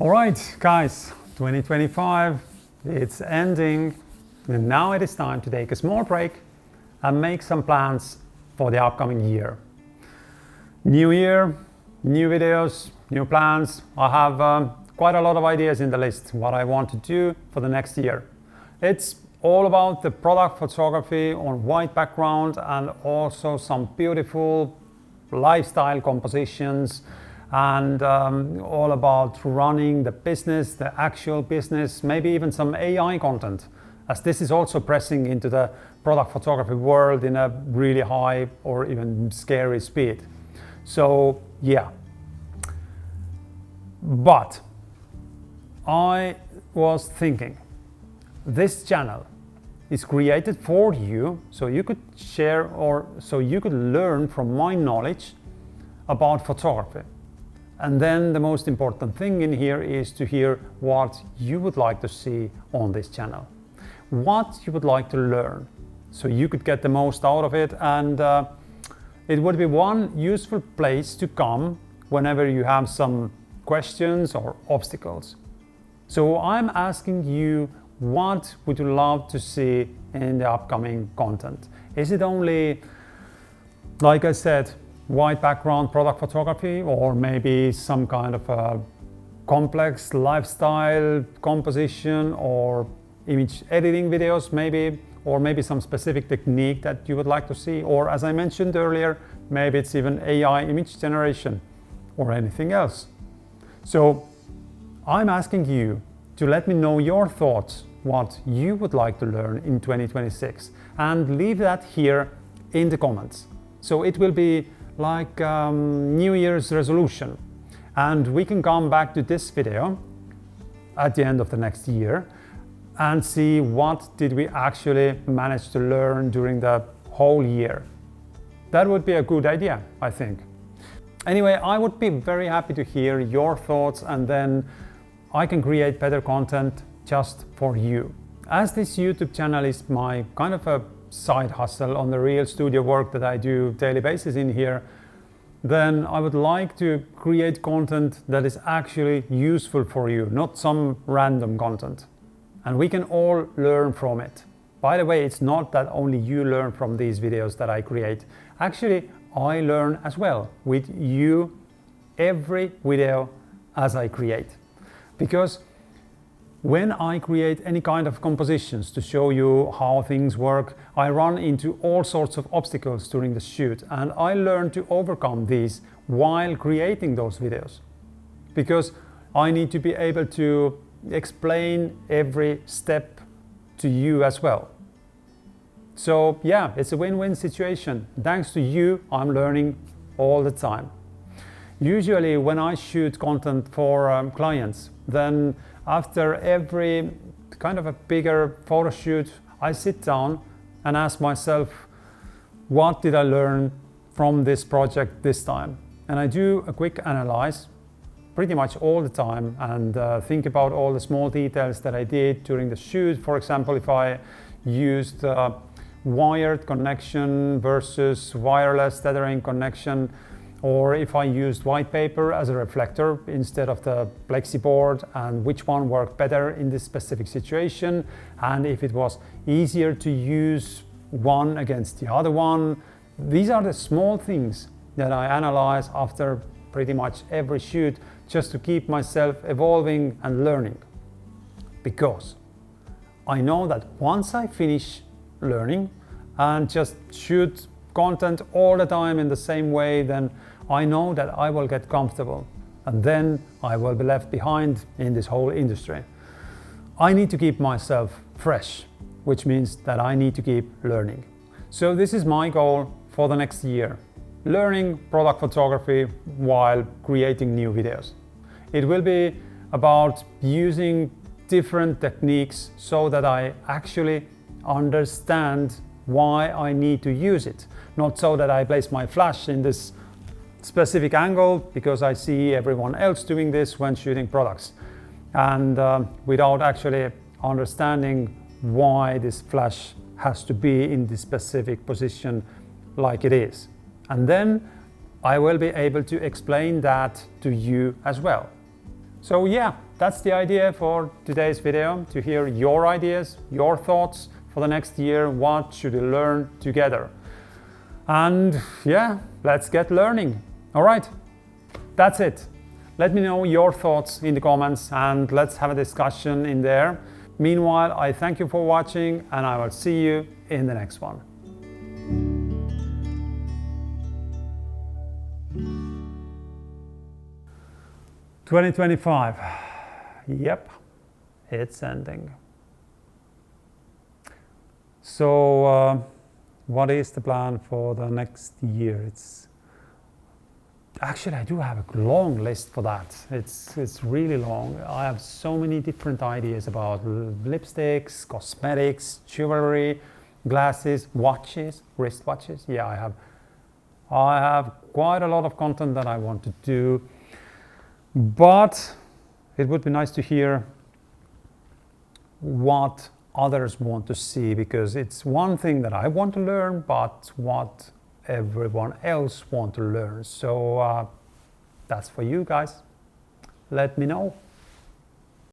All right, guys, 2025, it's ending, and now it is time to take a small break and make some plans for the upcoming year. New year, new videos, new plans. I have quite a lot of ideas in the list what I want to do for the next year. It's all about the product photography on white background and also some beautiful lifestyle compositions, and all about running the business, the actual business, maybe even some AI content, as this is also pressing into the product photography world in a really high or even scary speed. So yeah, but I was thinking this channel is created for you so you could share or so you could learn from my knowledge about photography. And then the most important thing in here is to hear what you would like to see on this channel, what you would like to learn, so you could get the most out of it. And it would be one useful place to come whenever you have some questions or obstacles. So I'm asking you, what would you love to see in the upcoming content? Is it only, like I said, white background product photography, or maybe some kind of a complex lifestyle composition or image editing videos maybe, or maybe some specific technique that you would like to see, or as I mentioned earlier, maybe it's even AI image generation or anything else. So I'm asking you to let me know your thoughts, what you would like to learn in 2026, and leave that here in the comments. So it will be like New Year's resolution, and we can come back to this video at the end of the next year and see what did we actually manage to learn during the whole year. That would be a good idea, I think. Anyway, I would be very happy to hear your thoughts, and then I can create better content just for you. As this YouTube channel is my kind of a side hustle on the real studio work that I do daily basis in here, then I would like to create content that is actually useful for you, not some random content. And we can all learn from it. By the way, it's not that only you learn from these videos that I create. Actually, I learn as well with you every video as I create. Because when I create any kind of compositions to show you how things work, I run into all sorts of obstacles during the shoot, and I learn to overcome these while creating those videos. Because I need to be able to explain every step to you as well. So yeah, it's a win-win situation. Thanks to you, I'm learning all the time. Usually when I shoot content for clients, then after every kind of a bigger photo shoot, I sit down and ask myself, what did I learn from this project this time? And I do a quick analyze pretty much all the time, and think about all the small details that I did during the shoot. For example, if I used wired connection versus wireless tethering connection, or if I used white paper as a reflector instead of the plexiboard, and which one worked better in this specific situation, and if it was easier to use one against the other one. These are the small things that I analyze after pretty much every shoot, just to keep myself evolving and learning. Because I know that once I finish learning and just shoot content all the time in the same way, then I know that I will get comfortable, and then I will be left behind in this whole industry. I need to keep myself fresh, which means that I need to keep learning. So this is my goal for the next year: learning product photography while creating new videos. It will be about using different techniques so that I actually understand why I need to use it. Not so that I place my flash in this specific angle because I see everyone else doing this when shooting products, and without actually understanding why this flash has to be in this specific position like it is. And then I will be able to explain that to you as well. So yeah, that's the idea for today's video, to hear your ideas, your thoughts for the next year. What should we learn together? And yeah, let's get learning. All right, that's it. Let me know your thoughts in the comments and let's have a discussion in there. Meanwhile, I thank you for watching and I will see you in the next one. 2025. Yep, it's ending. So what is the plan for the next year? Actually, I do have a long list for that. It's really long. I have so many different ideas about lipsticks, cosmetics, jewelry, glasses, watches, wristwatches. Yeah, I have quite a lot of content that I want to do, but it would be nice to hear what others want to see, because it's one thing that I want to learn, but what everyone else want to learn. So that's for you guys. Let me know.